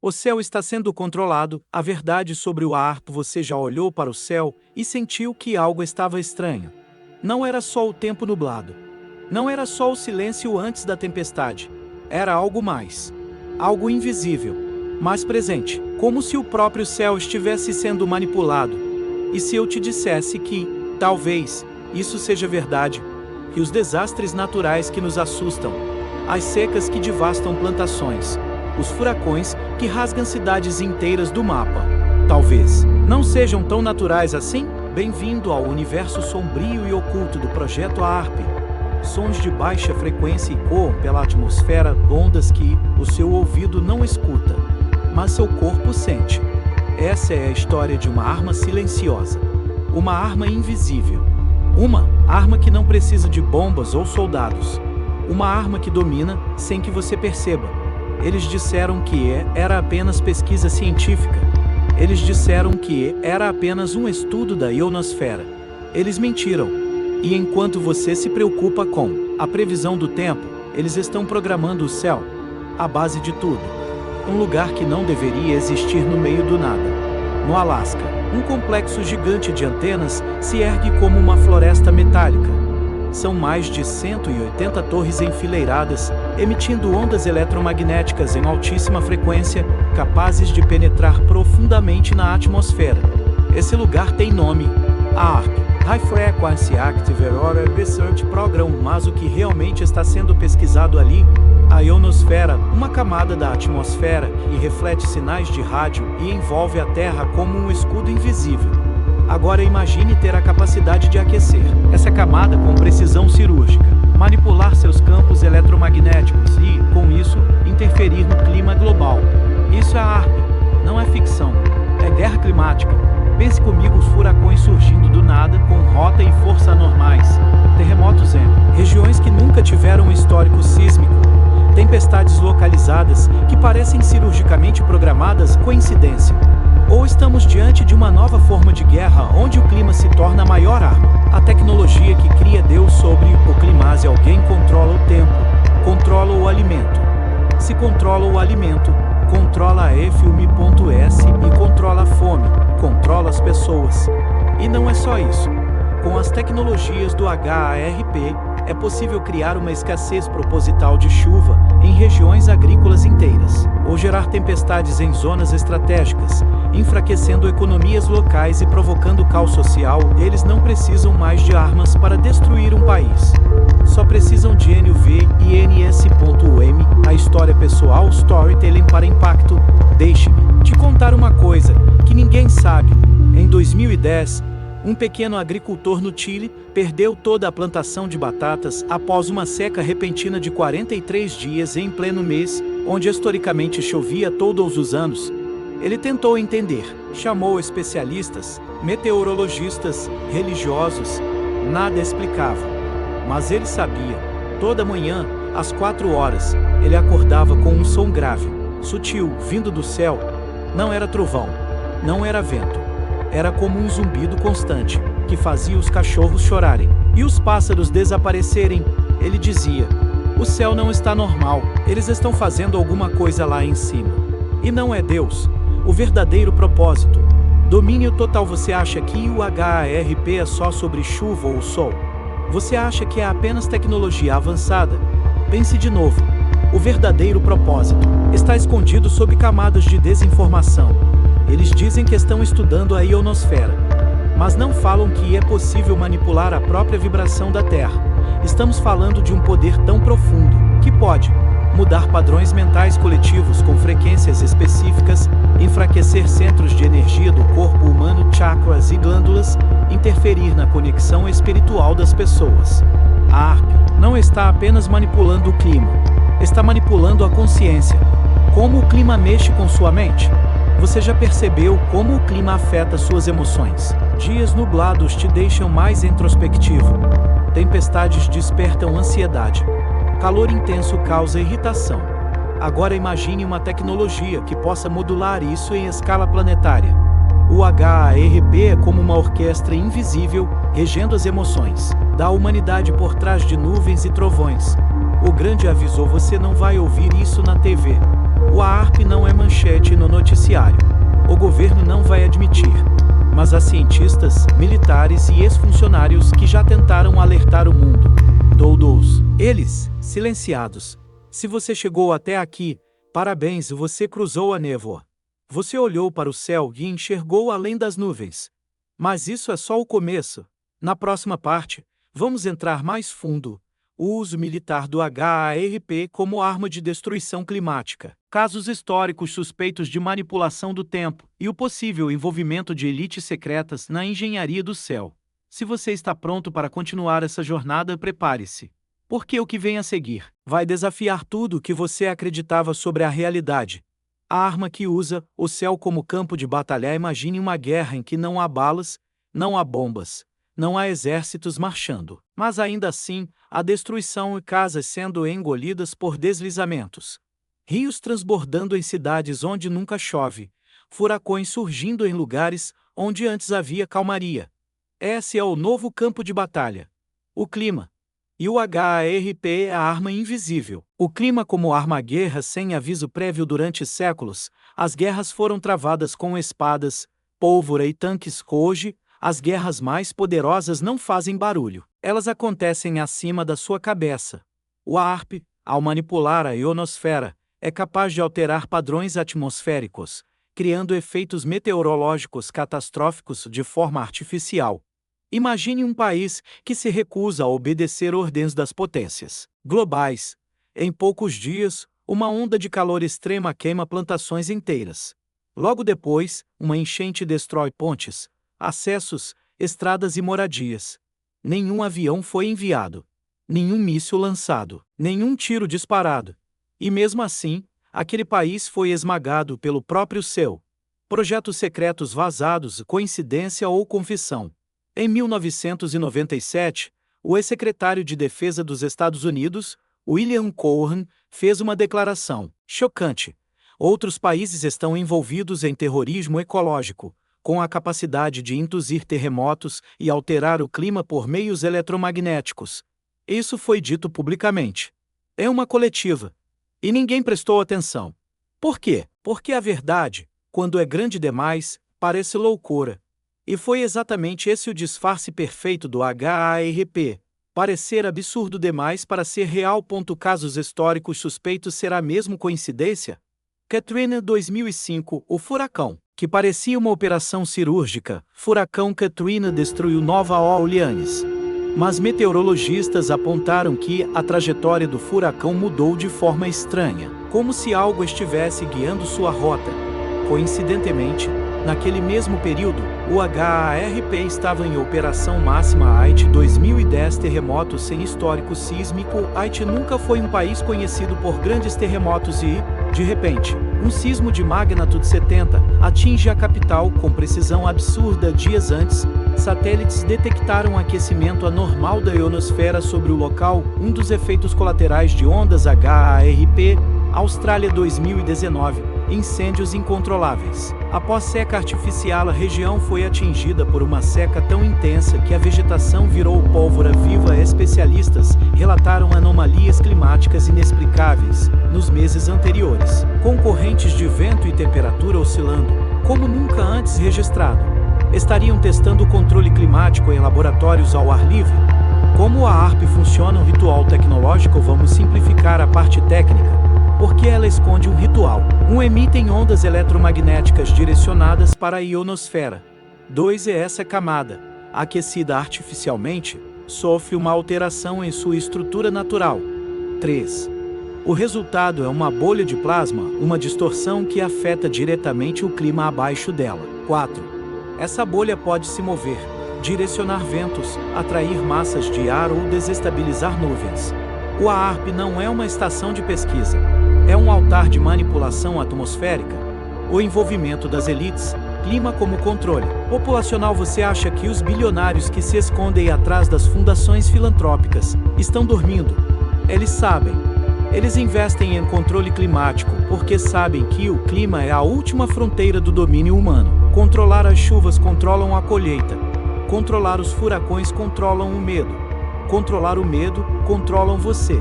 O céu está sendo controlado, a verdade sobre o ARP. Você já olhou para o céu e sentiu que algo estava estranho. Não era só o tempo nublado. Não era só o silêncio antes da tempestade. Era algo mais. Algo invisível, mas presente, como se o próprio céu estivesse sendo manipulado. E se eu te dissesse que, talvez, isso seja verdade, que os desastres naturais que nos assustam, as secas que devastam plantações, os furacões que rasgam cidades inteiras do mapa, talvez, não sejam tão naturais assim? Bem-vindo ao universo sombrio e oculto do Projeto ARP. Sons de baixa frequência ecoam pela atmosfera, ondas que o seu ouvido não escuta, mas seu corpo sente. Essa é a história de uma arma silenciosa, uma arma invisível, uma arma que não precisa de bombas ou soldados, uma arma que domina sem que você perceba. Eles disseram que era apenas pesquisa científica. Eles disseram que era apenas um estudo da ionosfera. Eles mentiram. E enquanto você se preocupa com a previsão do tempo, eles estão programando o céu, a base de tudo. Um lugar que não deveria existir no meio do nada. No Alasca, um complexo gigante de antenas se ergue como uma floresta metálica. São mais de 180 torres enfileiradas, emitindo ondas eletromagnéticas em altíssima frequência, capazes de penetrar profundamente na atmosfera. Esse lugar tem nome: ARP, High Frequency Active Aurora Research Program, mas o que realmente está sendo pesquisado ali? A ionosfera, uma camada da atmosfera que reflete sinais de rádio e envolve a Terra como um escudo invisível. Agora imagine ter a capacidade de aquecer essa camada com precisão cirúrgica, manipular seus campos eletromagnéticos e, com isso, interferir no clima global. Isso é ARP, não é ficção, é guerra climática. Pense comigo: os furacões surgindo do nada, com rota e força anormais, terremotos em regiões que nunca tiveram um histórico sísmico, tempestades localizadas que parecem cirurgicamente programadas. Coincidência? Ou estamos diante de uma nova forma de guerra onde o clima se torna a maior arma? A tecnologia que cria Deus sobre o clima. Se alguém controla o tempo, controla o alimento. Se controla o alimento, controla a efilme.s e controla a fome, controla as pessoas. E não é só isso. Com as tecnologias do HARP, é possível criar uma escassez proposital de chuva em regiões agrícolas inteiras, ou gerar tempestades em zonas estratégicas, enfraquecendo economias locais e provocando caos social. Eles não precisam mais de armas para destruir um país. Só precisam de NUV e NS.M, a história pessoal, storytelling para impacto. Deixe-me te contar uma coisa que ninguém sabe. Em 2010, um pequeno agricultor no Chile perdeu toda a plantação de batatas após uma seca repentina de 43 dias em pleno mês, onde historicamente chovia todos os anos. Ele tentou entender, chamou especialistas, meteorologistas, religiosos, nada explicava. Mas ele sabia. Toda manhã, às 4 horas, ele acordava com um som grave, sutil, vindo do céu. Não era trovão, não era vento. Era como um zumbido constante, que fazia os cachorros chorarem e os pássaros desaparecerem. Ele dizia: o céu não está normal, eles estão fazendo alguma coisa lá em cima. E não é Deus, o verdadeiro propósito. Domínio total. Você acha que o HARP é só sobre chuva ou sol? Você acha que é apenas tecnologia avançada? Pense de novo. O verdadeiro propósito está escondido sob camadas de desinformação. Eles dizem que estão estudando a ionosfera, mas não falam que é possível manipular a própria vibração da Terra. Estamos falando de um poder tão profundo que pode mudar padrões mentais coletivos com frequências específicas, enfraquecer centros de energia do corpo humano, chakras e glândulas, interferir na conexão espiritual das pessoas. A ARP não está apenas manipulando o clima, está manipulando a consciência. Como o clima mexe com sua mente? Você já percebeu como o clima afeta suas emoções? Dias nublados te deixam mais introspectivo. Tempestades despertam ansiedade. Calor intenso causa irritação. Agora imagine uma tecnologia que possa modular isso em escala planetária. O HARP é como uma orquestra invisível, regendo as emoções da humanidade por trás de nuvens e trovões. O grande avisou: você não vai ouvir isso na TV. O AARP não é manchete no noticiário. O governo não vai admitir. Mas há cientistas, militares e ex-funcionários que já tentaram alertar o mundo. Todos eles, silenciados. Se você chegou até aqui, parabéns, você cruzou a névoa. Você olhou para o céu e enxergou além das nuvens. Mas isso é só o começo. Na próxima parte, vamos entrar mais fundo. O uso militar do HAARP como arma de destruição climática, casos históricos suspeitos de manipulação do tempo e o possível envolvimento de elites secretas na engenharia do céu. Se você está pronto para continuar essa jornada, prepare-se. Porque o que vem a seguir vai desafiar tudo o que você acreditava sobre a realidade. A arma que usa o céu como campo de batalha. Imagine uma guerra em que não há balas, não há bombas, não há exércitos marchando, mas ainda assim, há destruição e casas sendo engolidas por deslizamentos. Rios transbordando em cidades onde nunca chove, furacões surgindo em lugares onde antes havia calmaria. Esse é o novo campo de batalha. O clima. E o HAARP é a arma invisível. O clima como arma-guerra sem aviso prévio durante séculos. As guerras foram travadas com espadas, pólvora e tanques. Hoje, as guerras mais poderosas não fazem barulho. Elas acontecem acima da sua cabeça. O AARP, ao manipular a ionosfera, é capaz de alterar padrões atmosféricos, criando efeitos meteorológicos catastróficos de forma artificial. Imagine um país que se recusa a obedecer ordens das potências globais. Em poucos dias, uma onda de calor extrema queima plantações inteiras. Logo depois, uma enchente destrói pontes, acessos, estradas e moradias. Nenhum avião foi enviado, nenhum míssil lançado, nenhum tiro disparado. E mesmo assim, aquele país foi esmagado pelo próprio céu. Projetos secretos vazados, coincidência ou confissão. Em 1997, o ex-secretário de Defesa dos Estados Unidos, William Cohen, fez uma declaração chocante. Outros países estão envolvidos em terrorismo ecológico, com a capacidade de induzir terremotos e alterar o clima por meios eletromagnéticos. Isso foi dito publicamente. É uma coletiva. E ninguém prestou atenção. Por quê? Porque a verdade, quando é grande demais, parece loucura. E foi exatamente esse o disfarce perfeito do HAARP. Parecer absurdo demais para ser real. Casos históricos suspeitos. Será mesmo coincidência? Katrina 2005, o furacão, que parecia uma operação cirúrgica. Furacão Katrina destruiu Nova Orleans. Mas meteorologistas apontaram que a trajetória do furacão mudou de forma estranha, como se algo estivesse guiando sua rota. Coincidentemente, naquele mesmo período, o HAARP estava em operação máxima. Haiti 2010, terremotos sem histórico sísmico. Haiti nunca foi um país conhecido por grandes terremotos e, de repente, um sismo de magnitude 70 atinge a capital com precisão absurda. Dias antes, satélites detectaram aquecimento anormal da ionosfera sobre o local. Um dos efeitos colaterais de ondas HAARP. Austrália 2019, incêndios incontroláveis. Após seca artificial, a região foi atingida por uma seca tão intensa que a vegetação virou pólvora viva. Especialistas relataram anomalias climáticas inexplicáveis nos meses anteriores, com correntes de vento e temperatura oscilando, como nunca antes registrado. Estariam testando o controle climático em laboratórios ao ar livre? Como a AARP funciona um ritual tecnológico? Vamos simplificar a parte técnica. Porque ela esconde um ritual. Emitem ondas eletromagnéticas direcionadas para a ionosfera. 2. Essa camada, aquecida artificialmente, sofre uma alteração em sua estrutura natural. 3. O resultado é uma bolha de plasma, uma distorção que afeta diretamente o clima abaixo dela. 4. Essa bolha pode se mover, direcionar ventos, atrair massas de ar ou desestabilizar nuvens. O AARP não é uma estação de pesquisa. É um altar de manipulação atmosférica. O envolvimento das elites, clima como controle populacional. Você acha que os bilionários que se escondem atrás das fundações filantrópicas estão dormindo? Eles sabem. Eles investem em controle climático porque sabem que o clima é a última fronteira do domínio humano. Controlar as chuvas controlam a colheita. Controlar os furacões controlam o medo. Controlar o medo, controlam você.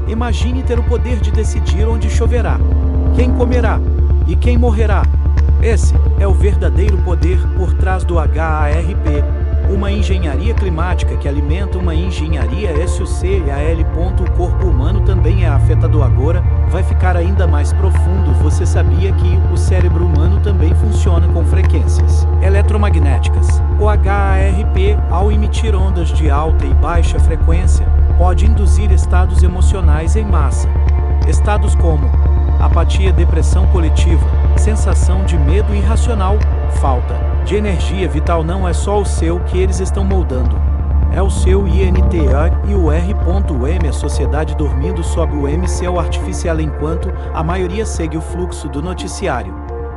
Imagine ter o poder de decidir onde choverá. quem comerá e quem morrerá. Esse é o verdadeiro poder por trás do HARP, uma engenharia climática que alimenta uma engenharia SOCAL. O corpo humano também é afetado agora, vai ficar ainda mais profundo. Você sabia que o cérebro humano também funciona com frequências eletromagnéticas? O HARP, ao emitir ondas de alta e baixa frequência, pode induzir estados emocionais em massa. Estados como apatia, depressão coletiva, sensação de medo irracional, falta de energia vital. Não é só o seu que eles estão moldando. É o seu INTA e o R.M. A sociedade dormindo sob o céu artificial enquanto a maioria segue o fluxo do noticiário.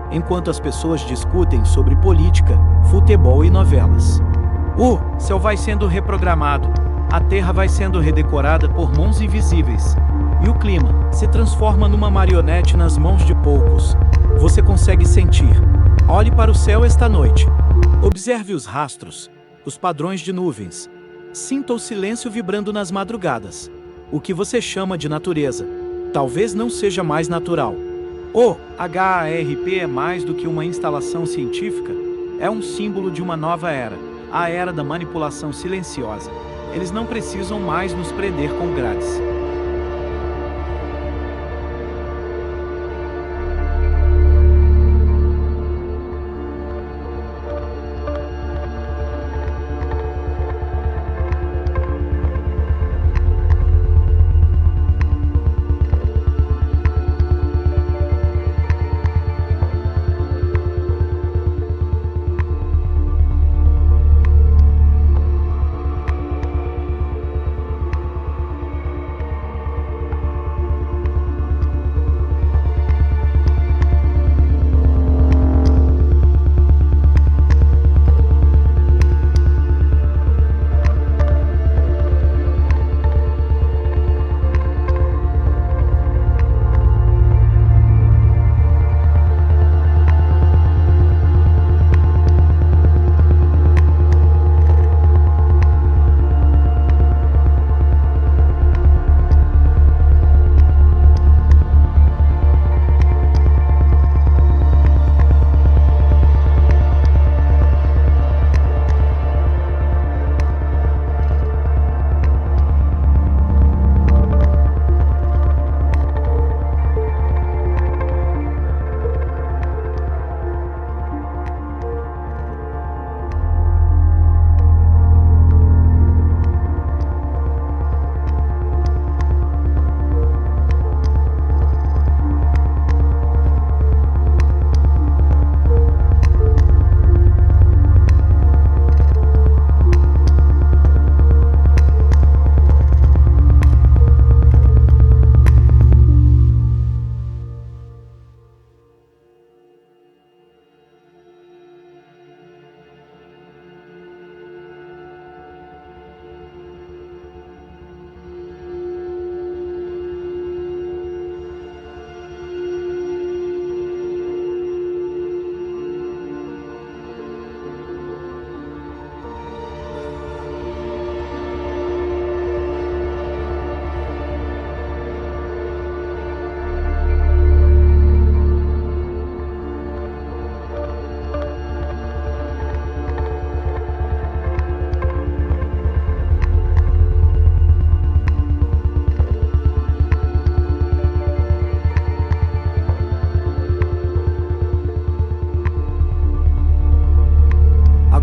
Enquanto as pessoas discutem sobre política, futebol e novelas. O céu vai sendo reprogramado. A terra vai sendo redecorada por mãos invisíveis. E o clima se transforma numa marionete nas mãos de poucos. Você consegue sentir. Olhe para o céu esta noite. Observe os rastros, os padrões de nuvens. Sinta o silêncio vibrando nas madrugadas. O que você chama de natureza talvez não seja mais natural. O HARP é mais do que uma instalação científica. É um símbolo de uma nova era, a era da manipulação silenciosa. Eles não precisam mais nos prender com grades.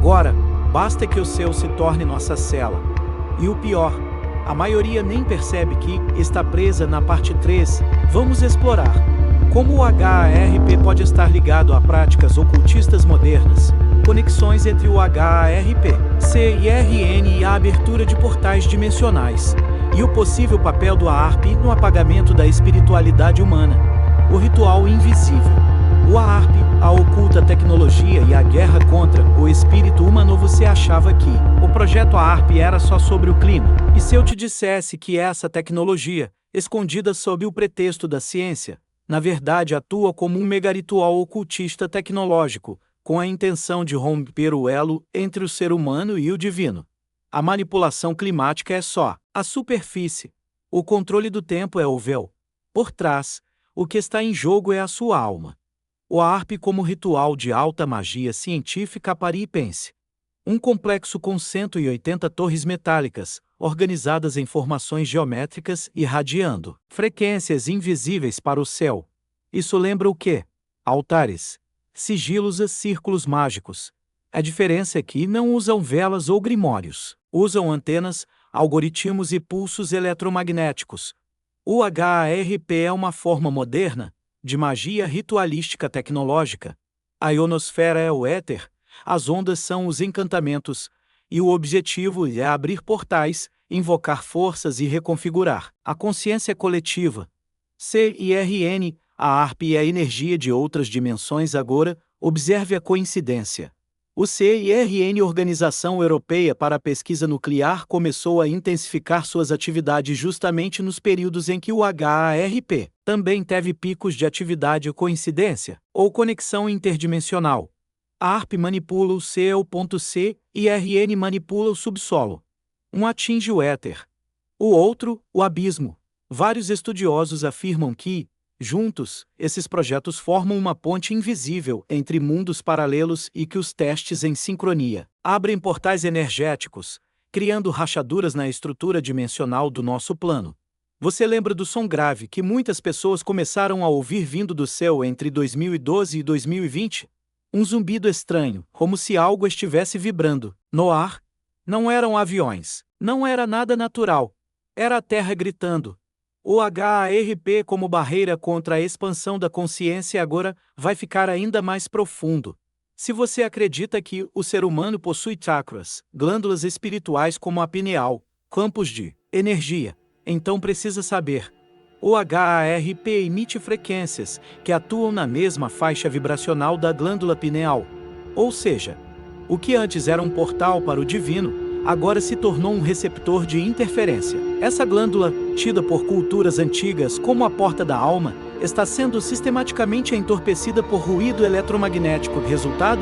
Agora, basta que o céu se torne nossa cela. E o pior, a maioria nem percebe que está presa na parte 3. Vamos explorar como o HARP pode estar ligado a práticas ocultistas modernas, conexões entre o HARP, CIRN e a abertura de portais dimensionais, e o possível papel do ARP no apagamento da espiritualidade humana, o ritual invisível. O ARP, a oculta tecnologia e a guerra contra o espírito humano. Você achava que o projeto ARP era só sobre o clima? E se eu te dissesse que essa tecnologia, escondida sob o pretexto da ciência, na verdade atua como um megaritual ocultista tecnológico, com a intenção de romper o elo entre o ser humano e o divino? A manipulação climática é só a superfície. O controle do tempo é o véu. Por trás, O que está em jogo é a sua alma. O ARP como ritual de alta magia científica paripense. Um complexo com 180 torres metálicas, organizadas em formações geométricas e irradiando frequências invisíveis para o céu. Isso lembra o quê? Altares, sigilos e círculos mágicos. A diferença é que não usam velas ou grimórios. Usam antenas, algoritmos e pulsos eletromagnéticos. O HARP é uma forma moderna de magia ritualística tecnológica. A ionosfera é o éter, as ondas são os encantamentos, e o objetivo é abrir portais, invocar forças e reconfigurar a consciência coletiva. CIRN, a ARP é a energia de outras dimensões agora, observe a coincidência. O CIRN, Organização Europeia para a Pesquisa Nuclear, começou a intensificar suas atividades justamente nos períodos em que o HARP também teve picos de atividade coincidência ou conexão interdimensional. A ARP manipula o céu.c e IRN manipula o subsolo. Um atinge o éter. O outro, o abismo. Vários estudiosos afirmam que, juntos, esses projetos formam uma ponte invisível entre mundos paralelos e que os testes em sincronia abrem portais energéticos, criando rachaduras na estrutura dimensional do nosso plano. Você lembra do som grave que muitas pessoas começaram a ouvir vindo do céu entre 2012 e 2020? Um zumbido estranho, como se algo estivesse vibrando no ar. Não eram aviões, não era nada natural. Era a Terra gritando. O HARP como barreira contra a expansão da consciência agora vai ficar ainda mais profundo. Se você acredita que o ser humano possui chakras, glândulas espirituais como a pineal, campos de energia, então precisa saber. O HARP emite frequências que atuam na mesma faixa vibracional da glândula pineal. Ou seja, o que antes era um portal para o divino, agora se tornou um receptor de interferência. Essa glândula, tida por culturas antigas como a porta da alma, está sendo sistematicamente entorpecida por ruído eletromagnético. Resultado?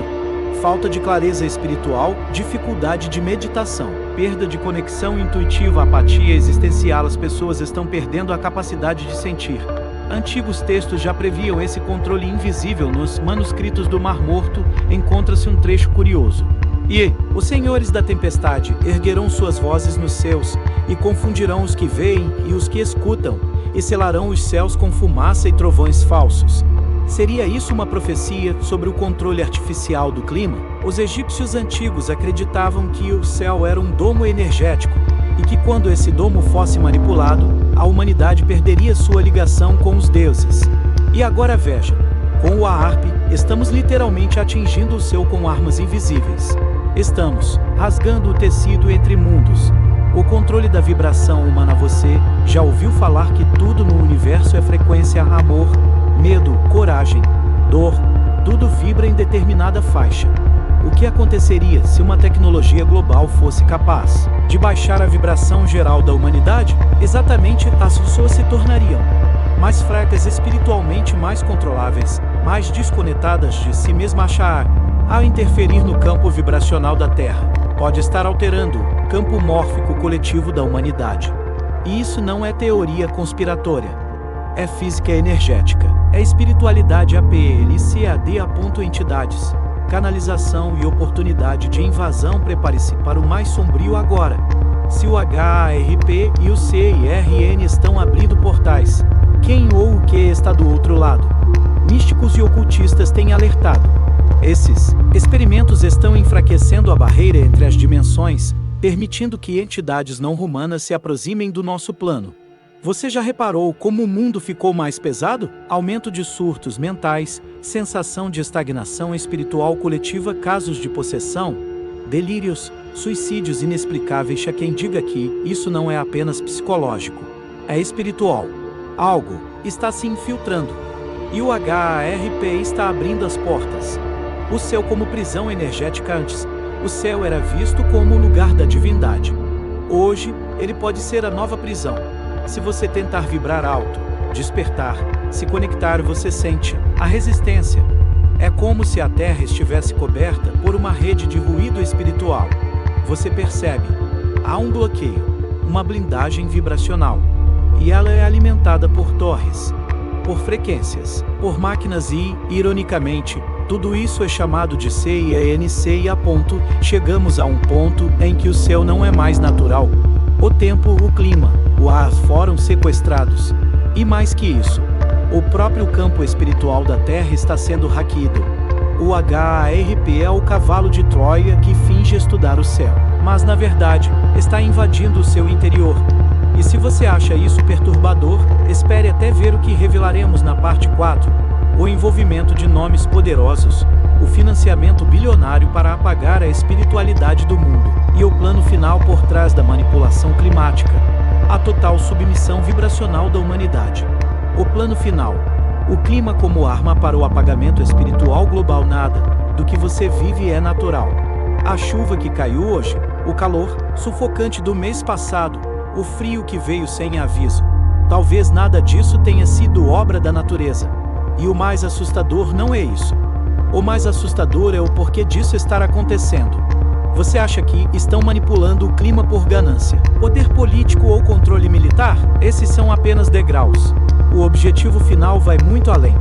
Falta de clareza espiritual, dificuldade de meditação, perda de conexão intuitiva, apatia existencial. As pessoas estão perdendo a capacidade de sentir. Antigos textos já previam esse controle invisível. Nos manuscritos do Mar Morto encontra-se um trecho curioso. E os senhores da tempestade erguerão suas vozes nos céus, e confundirão os que veem e os que escutam, e selarão os céus com fumaça e trovões falsos. Seria isso uma profecia sobre o controle artificial do clima? Os egípcios antigos acreditavam que o céu era um domo energético, e que quando esse domo fosse manipulado, a humanidade perderia sua ligação com os deuses. E agora veja, com o ARP, estamos literalmente atingindo o céu com armas invisíveis. Estamos rasgando o tecido entre mundos. O controle da vibração humana. Você já ouviu falar que tudo no universo é frequência? Amor, medo, coragem, dor, tudo vibra em determinada faixa. O que aconteceria se uma tecnologia global fosse capaz de baixar a vibração geral da humanidade? Exatamente, as pessoas se tornariam mais fracas espiritualmente, mais controláveis, mais desconectadas de si mesmas. Ao interferir no campo vibracional da Terra, pode estar alterando o campo mórfico coletivo da humanidade. E isso não é teoria conspiratória. É física energética. É espiritualidade. APLCAD. Entidades, canalização e oportunidade de invasão. Prepare-se para o mais sombrio agora. Se o HARP e o CIRN estão abrindo portais, quem ou o que está do outro lado? Místicos e ocultistas têm alertado. Esses experimentos estão enfraquecendo a barreira entre as dimensões, permitindo que entidades não humanas se aproximem do nosso plano. Você já reparou como o mundo ficou mais pesado? Aumento de surtos mentais, sensação de estagnação espiritual coletiva, casos de possessão, delírios, suicídios inexplicáveis. Há quem diga que isso não é apenas psicológico, é espiritual. Algo está se infiltrando. E o HARP está abrindo as portas. O céu como prisão energética. Antes, o céu era visto como o lugar da divindade. Hoje, ele pode ser a nova prisão. Se você tentar vibrar alto, despertar, se conectar, você sente a resistência. É como se a Terra estivesse coberta por uma rede de ruído espiritual. Você percebe, há um bloqueio, uma blindagem vibracional. E ela é alimentada por torres. por frequências, por máquinas e, ironicamente, tudo isso é chamado de CIENC e a ponto, chegamos a um ponto em que o céu não é mais natural. O tempo, o clima, o ar foram sequestrados. E mais que isso, o próprio campo espiritual da Terra está sendo hackeado. O HARP é o cavalo de Troia que finge estudar o céu, mas na verdade, está invadindo o seu interior. E se você acha isso perturbador, espere até ver o que revelaremos na parte 4. O envolvimento de nomes poderosos, o financiamento bilionário para apagar a espiritualidade do mundo, e o plano final por trás da manipulação climática, a total submissão vibracional da humanidade. O plano final, o clima como arma para o apagamento espiritual global. Nada do que você vive é natural. A chuva que caiu hoje, o calor sufocante do mês passado, o frio que veio sem aviso, talvez nada disso tenha sido obra da natureza. E o mais assustador não é isso. O mais assustador é o porquê disso estar acontecendo. Você acha que estão manipulando o clima por ganância, poder político ou controle militar? Esses são apenas degraus. O objetivo final vai muito além.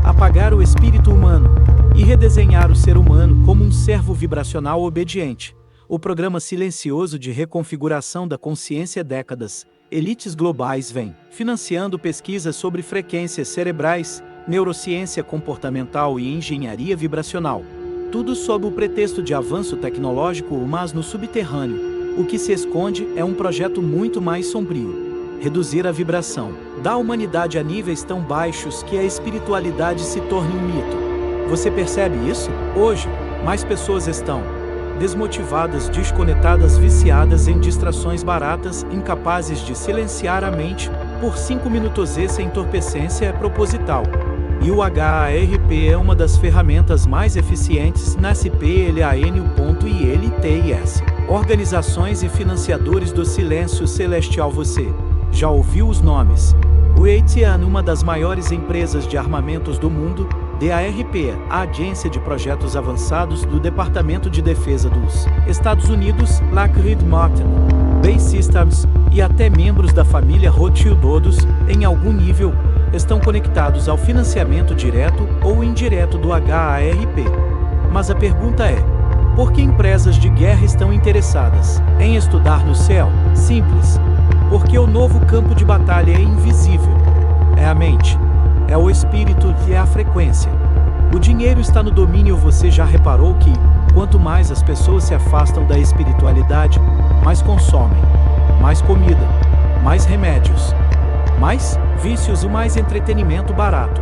Apagar o espírito humano e redesenhar o ser humano como um servo vibracional obediente. O programa silencioso de reconfiguração da consciência décadas. Elites globais vêm financiando pesquisas sobre frequências cerebrais, neurociência comportamental e engenharia vibracional. Tudo sob o pretexto de avanço tecnológico, mas no subterrâneo, o que se esconde é um projeto muito mais sombrio. Reduzir a vibração da humanidade a níveis tão baixos que a espiritualidade se torne um mito. Você percebe isso? Hoje, mais pessoas estão desmotivadas, desconectadas, viciadas em distrações baratas, incapazes de silenciar a mente por 5 minutos. Essa entorpecência é proposital. E o HARP é uma das ferramentas mais eficientes na CPLAN.ILTIS. Organizações e financiadores do silêncio celestial. Você já ouviu os nomes? O Raytheon, uma das maiores empresas de armamentos do mundo, DARP, a Agência de Projetos Avançados do Departamento de Defesa dos Estados Unidos, Lockheed Martin, Bay Systems e até membros da família Rothschild, todos, em algum nível, estão conectados ao financiamento direto ou indireto do HARP. Mas a pergunta é: por que empresas de guerra estão interessadas em estudar no céu? Simples. Porque o novo campo de batalha é invisível. É a mente. É o espírito e é a frequência. O dinheiro está no domínio. Você já reparou que, quanto mais as pessoas se afastam da espiritualidade, mais consomem, mais comida, mais remédios, mais vícios e mais entretenimento barato.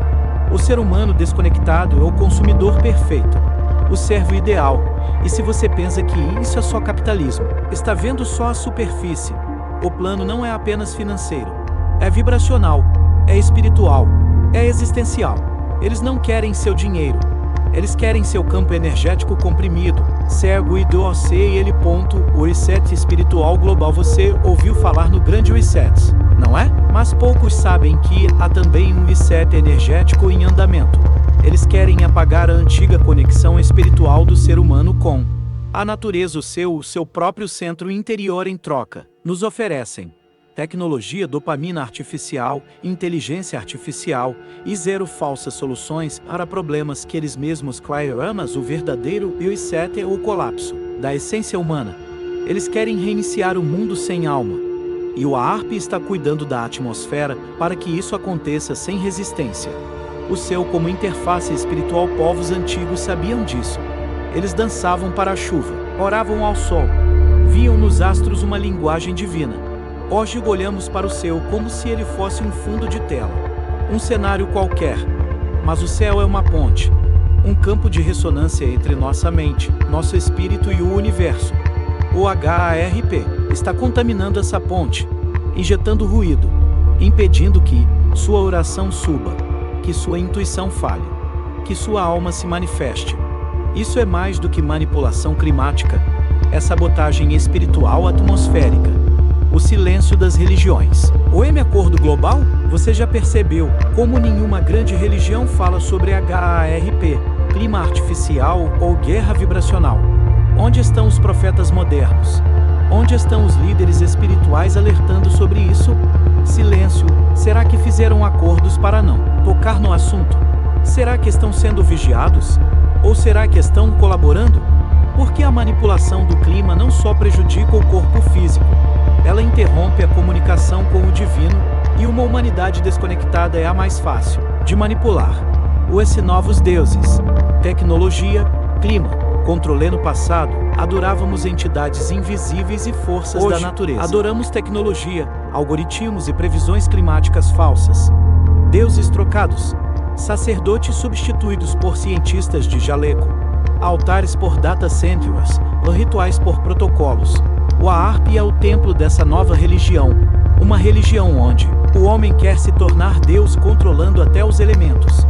O ser humano desconectado é o consumidor perfeito, o servo ideal. E se você pensa que isso é só capitalismo, está vendo só a superfície. O plano não é apenas financeiro, é vibracional, é espiritual, é existencial. Eles não querem seu dinheiro, eles querem seu campo energético comprimido, cego e doce. Ele ponto, o reset espiritual global. Você ouviu falar no grande reset, não é? Mas poucos sabem que há também um reset energético em andamento. Eles querem apagar a antiga conexão espiritual do ser humano com a natureza. O seu próprio centro interior. Em troca, nos oferecem tecnologia, dopamina artificial, inteligência artificial e zero falsas soluções para problemas que eles mesmos criaram. Mas o verdadeiro reset é o colapso da essência humana. Eles querem reiniciar o mundo sem alma. E o HARP está cuidando da atmosfera para que isso aconteça sem resistência. O céu como interface espiritual. Povos antigos sabiam disso. Eles dançavam para a chuva, oravam ao sol, viam nos astros uma linguagem divina. Hoje olhamos para o céu como se ele fosse um fundo de tela, um cenário qualquer. Mas o céu é uma ponte, um campo de ressonância entre nossa mente, nosso espírito e o universo. O HARP está contaminando essa ponte, injetando ruído, impedindo que sua oração suba, que sua intuição fale, que sua alma se manifeste. Isso é mais do que manipulação climática, é sabotagem espiritual atmosférica. O silêncio das religiões. O acordo global? Você já percebeu como nenhuma grande religião fala sobre HARP, clima artificial ou guerra vibracional? Onde estão os profetas modernos? Onde estão os líderes espirituais alertando sobre isso? Silêncio. Será que fizeram acordos para não tocar no assunto. Será que estão sendo vigiados? Ou será que estão colaborando? Porque a manipulação do clima não só prejudica o corpo físico, ela interrompe a comunicação com o divino, e uma humanidade desconectada é a mais fácil de manipular. Os novos deuses, tecnologia, clima, controle. No passado, adorávamos entidades invisíveis e forças da natureza. Adoramos tecnologia, algoritmos e previsões climáticas falsas. Deuses trocados, sacerdotes substituídos por cientistas de jaleco, altares por data centers, rituais por protocolos. O Aarp é o templo dessa nova religião, uma religião onde o homem quer se tornar Deus controlando até os elementos.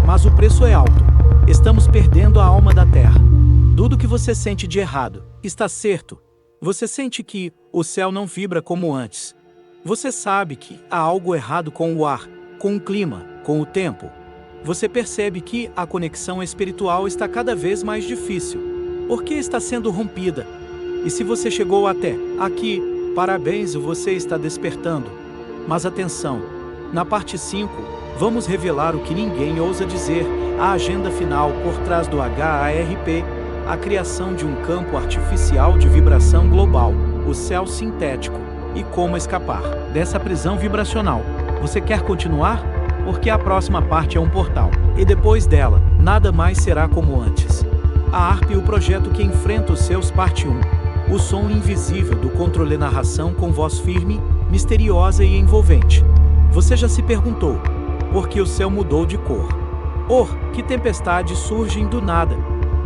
Mas o preço é alto. Estamos perdendo a alma da terra. Tudo que você sente de errado está certo. Você sente que o céu não vibra como antes. Você sabe que há algo errado com o ar, com o clima, com o tempo. Você percebe que a conexão espiritual está cada vez mais difícil, porque está sendo rompida. E se você chegou até aqui, parabéns, você está despertando. Mas atenção, na parte 5, vamos revelar o que ninguém ousa dizer, a agenda final por trás do HARP, a criação de um campo artificial de vibração global, o céu sintético, e como escapar dessa prisão vibracional. Você quer continuar? Porque a próxima parte é um portal, e depois dela, nada mais será como antes. A ARP, o projeto que enfrenta os seus parte 1. O som invisível do controle, narração com voz firme, misteriosa e envolvente. Você já se perguntou, por que o céu mudou de cor? Or, que tempestades surgem do nada?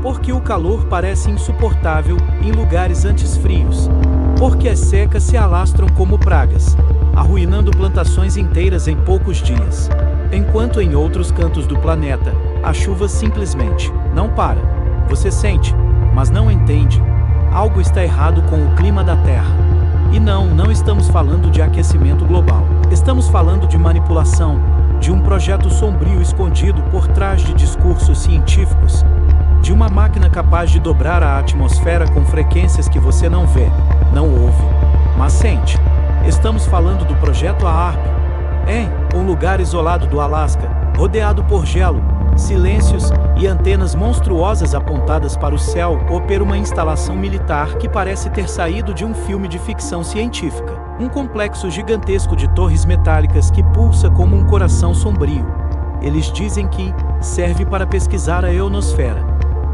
Porque o calor parece insuportável em lugares antes frios? Porque as secas se alastram como pragas, arruinando plantações inteiras em poucos dias. Enquanto em outros cantos do planeta, a chuva simplesmente não para. Você sente, mas não entende. Algo está errado com o clima da Terra. E não estamos falando de aquecimento global. Estamos falando de manipulação, de um projeto sombrio escondido por trás de discursos científicos, de uma máquina capaz de dobrar a atmosfera com frequências que você não vê, não ouve, mas sente. Estamos falando do projeto AARP, em um lugar isolado do Alasca, rodeado por gelo, silêncios e antenas monstruosas apontadas para o céu, opera uma instalação militar que parece ter saído de um filme de ficção científica. Um complexo gigantesco de torres metálicas que pulsa como um coração sombrio. Eles dizem que serve para pesquisar a ionosfera.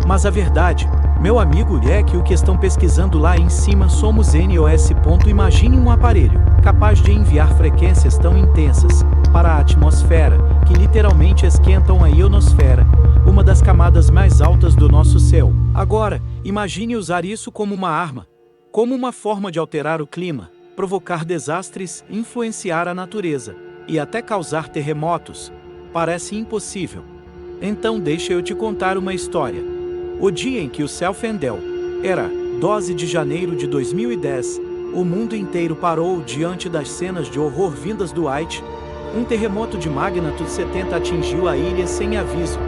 Mas a verdade, meu amigo, é que o que estão pesquisando lá em cima somos NOS. Imagine um aparelho capaz de enviar frequências tão intensas para a atmosfera que literalmente esquentam a ionosfera, uma das camadas mais altas do nosso céu. Agora, imagine usar isso como uma arma, como uma forma de alterar o clima, provocar desastres, influenciar a natureza e até causar terremotos. Parece impossível. Então deixa eu te contar uma história. O dia em que o céu fendeu era 12 de janeiro de 2010. O mundo inteiro parou diante das cenas de horror vindas do Haiti. Um terremoto de magnitude 70 atingiu a ilha sem aviso.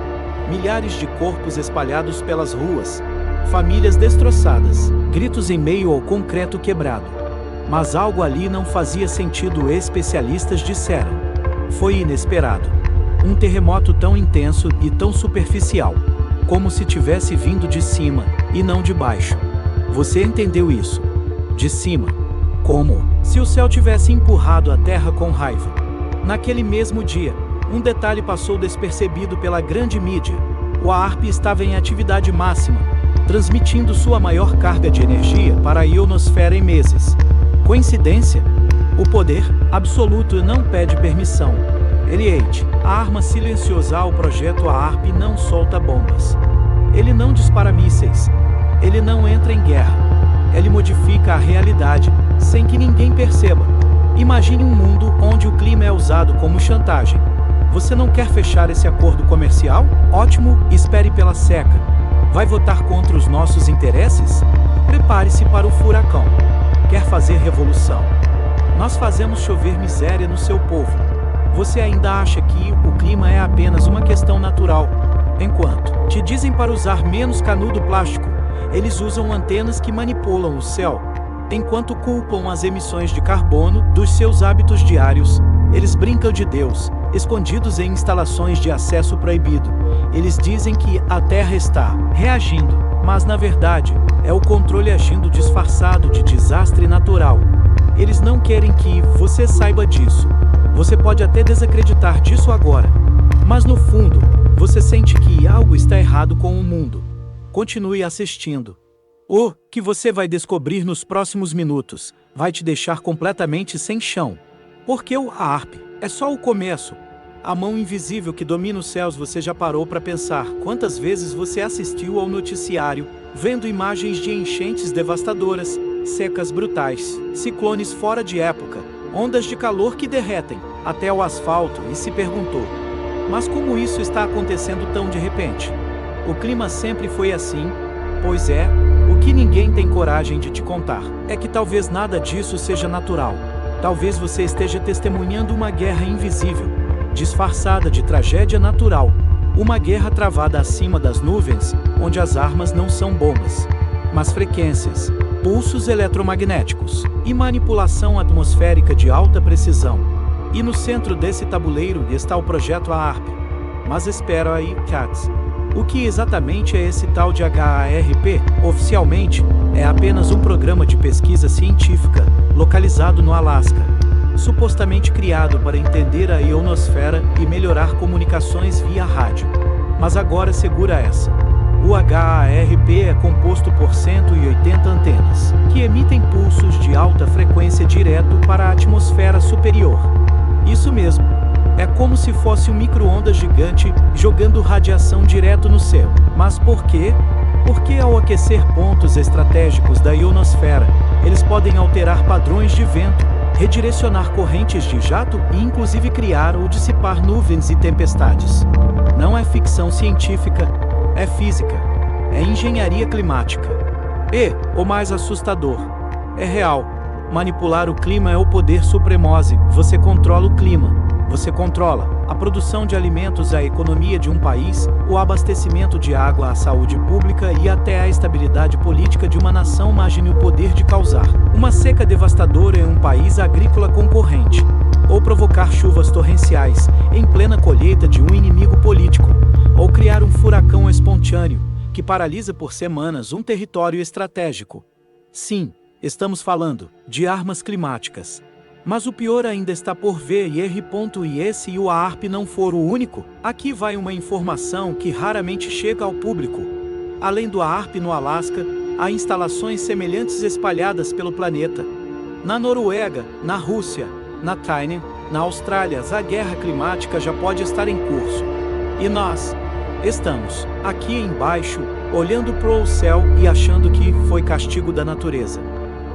Milhares de corpos espalhados pelas ruas. Famílias destroçadas. Gritos em meio ao concreto quebrado. Mas algo ali não fazia sentido, especialistas disseram. Foi inesperado. Um terremoto tão intenso e tão superficial, como se tivesse vindo de cima e não de baixo. Você entendeu isso? De cima. Como se o céu tivesse empurrado a terra com raiva. Naquele mesmo dia, um detalhe passou despercebido pela grande mídia. O AARP estava em atividade máxima, transmitindo sua maior carga de energia para a ionosfera em meses. Coincidência? O poder absoluto não pede permissão. Eliade, a arma silenciosa. O projeto AARP não solta bombas. Ele não dispara mísseis. Ele não entra em guerra. Ele modifica a realidade, sem que ninguém perceba. Imagine um mundo onde o clima é usado como chantagem. Você não quer fechar esse acordo comercial? Ótimo, espere pela seca. Vai votar contra os nossos interesses? Prepare-se para o furacão. Quer fazer revolução? Nós fazemos chover miséria no seu povo. Você ainda acha que o clima é apenas uma questão natural? Enquanto te dizem para usar menos canudo plástico, eles usam antenas que manipulam o céu. Enquanto culpam as emissões de carbono dos seus hábitos diários, eles brincam de Deus, escondidos em instalações de acesso proibido. Eles dizem que a Terra está reagindo, mas na verdade, é o controle agindo disfarçado de desastre natural. Eles não querem que você saiba disso. Você pode até desacreditar disso agora, mas no fundo, você sente que algo está errado com o mundo. Continue assistindo. O que você vai descobrir nos próximos minutos vai te deixar completamente sem chão. Porque o ARP é só o começo. A mão invisível que domina os céus. Você já parou para pensar quantas vezes você assistiu ao noticiário, vendo imagens de enchentes devastadoras, secas brutais, ciclones fora de época, ondas de calor que derretem até o asfalto e se perguntou: mas como isso está acontecendo tão de repente? O clima sempre foi assim? Pois é, o que ninguém tem coragem de te contar é que talvez nada disso seja natural. Talvez você esteja testemunhando uma guerra invisível, disfarçada de tragédia natural. Uma guerra travada acima das nuvens, onde as armas não são bombas, mas frequências, pulsos eletromagnéticos e manipulação atmosférica de alta precisão. E no centro desse tabuleiro está o projeto ARP. Mas espera aí, Katz. O que exatamente é esse tal de HARP? Oficialmente, é apenas um programa de pesquisa científica, localizado no Alasca, supostamente criado para entender a ionosfera e melhorar comunicações via rádio. Mas agora segura essa. O HARP é composto por 180 antenas, que emitem pulsos de alta frequência direto para a atmosfera superior. Isso mesmo. É como se fosse um micro-ondas gigante jogando radiação direto no céu. Mas por quê? Porque ao aquecer pontos estratégicos da ionosfera, eles podem alterar padrões de vento, redirecionar correntes de jato e inclusive criar ou dissipar nuvens e tempestades. Não é ficção científica, é física, é engenharia climática. E, o mais assustador, é real. Manipular o clima é o poder supremose. Você controla o clima. Você controla a produção de alimentos, a economia de um país, o abastecimento de água, a saúde pública e até a estabilidade política de uma nação. Imagine o poder de causar uma seca devastadora em um país agrícola concorrente, ou provocar chuvas torrenciais em plena colheita de um inimigo político, ou criar um furacão espontâneo que paralisa por semanas um território estratégico. Sim, estamos falando de armas climáticas. Mas o pior ainda está por vir. E se o ARP não for o único, aqui vai uma informação que raramente chega ao público. Além do ARP no Alasca, há instalações semelhantes espalhadas pelo planeta. Na Noruega, na Rússia, na China, na Austrália, a guerra climática já pode estar em curso. E nós estamos aqui embaixo, olhando para o céu e achando que foi castigo da natureza.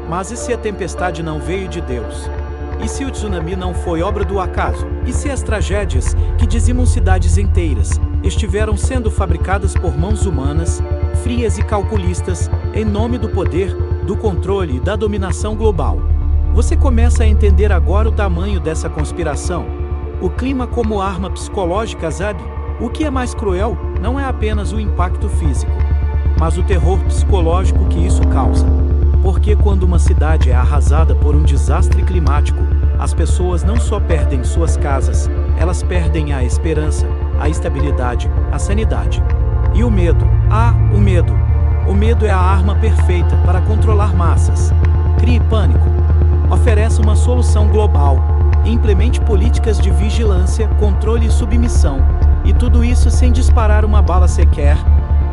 Mas e se a tempestade não veio de Deus? E se o tsunami não foi obra do acaso? E se as tragédias que dizimam cidades inteiras estiveram sendo fabricadas por mãos humanas, frias e calculistas, em nome do poder, do controle e da dominação global? Você começa a entender agora o tamanho dessa conspiração. O clima como arma psicológica, sabe? O que é mais cruel não é apenas o impacto físico, mas o terror psicológico que isso causa. Porque quando uma cidade é arrasada por um desastre climático, as pessoas não só perdem suas casas, elas perdem a esperança, a estabilidade, a sanidade. E o medo? O medo. O medo é a arma perfeita para controlar massas. Crie pânico. Ofereça uma solução global. Implemente políticas de vigilância, controle e submissão. E tudo isso sem disparar uma bala sequer.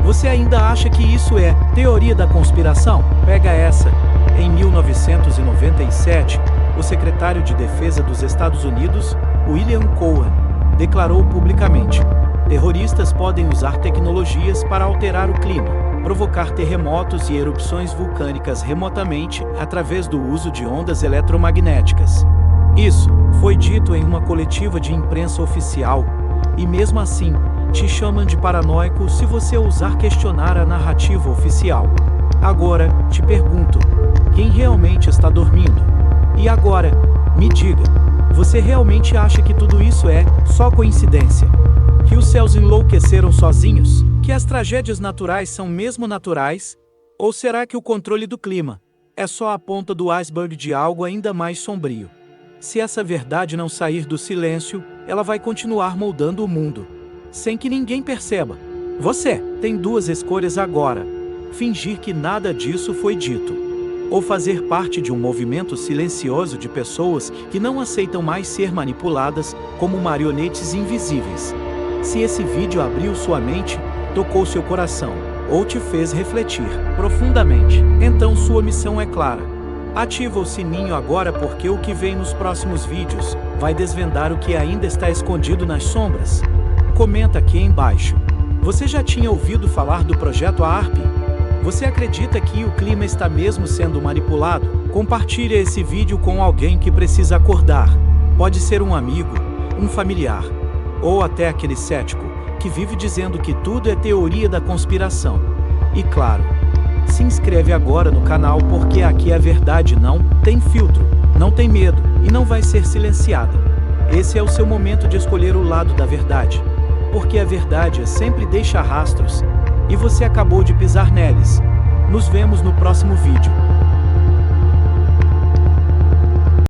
Você ainda acha que isso é teoria da conspiração? Pega essa. Em 1997, o secretário de Defesa dos Estados Unidos, William Cohen, declarou publicamente: terroristas podem usar tecnologias para alterar o clima, provocar terremotos e erupções vulcânicas remotamente através do uso de ondas eletromagnéticas. Isso foi dito em uma coletiva de imprensa oficial, e mesmo assim, te chamam de paranoico se você ousar questionar a narrativa oficial. Agora, te pergunto, quem realmente está dormindo? E agora, me diga, você realmente acha que tudo isso é só coincidência? Que os céus enlouqueceram sozinhos? Que as tragédias naturais são mesmo naturais? Ou será que o controle do clima é só a ponta do iceberg de algo ainda mais sombrio? Se essa verdade não sair do silêncio, ela vai continuar moldando o mundo, sem que ninguém perceba. Você tem duas escolhas agora: fingir que nada disso foi dito, ou fazer parte de um movimento silencioso de pessoas que não aceitam mais ser manipuladas como marionetes invisíveis. Se esse vídeo abriu sua mente, tocou seu coração, ou te fez refletir profundamente, então sua missão é clara. Ativa o sininho agora, porque o que vem nos próximos vídeos vai desvendar o que ainda está escondido nas sombras. Comenta aqui embaixo. Você já tinha ouvido falar do projeto ARP? Você acredita que o clima está mesmo sendo manipulado? Compartilhe esse vídeo com alguém que precisa acordar. Pode ser um amigo, um familiar, ou até aquele cético que vive dizendo que tudo é teoria da conspiração. E claro, se inscreve agora no canal, porque aqui a verdade não tem filtro, não tem medo e não vai ser silenciada. Esse é o seu momento de escolher o lado da verdade, porque a verdade sempre deixa rastros, e você acabou de pisar neles. Nos vemos no próximo vídeo.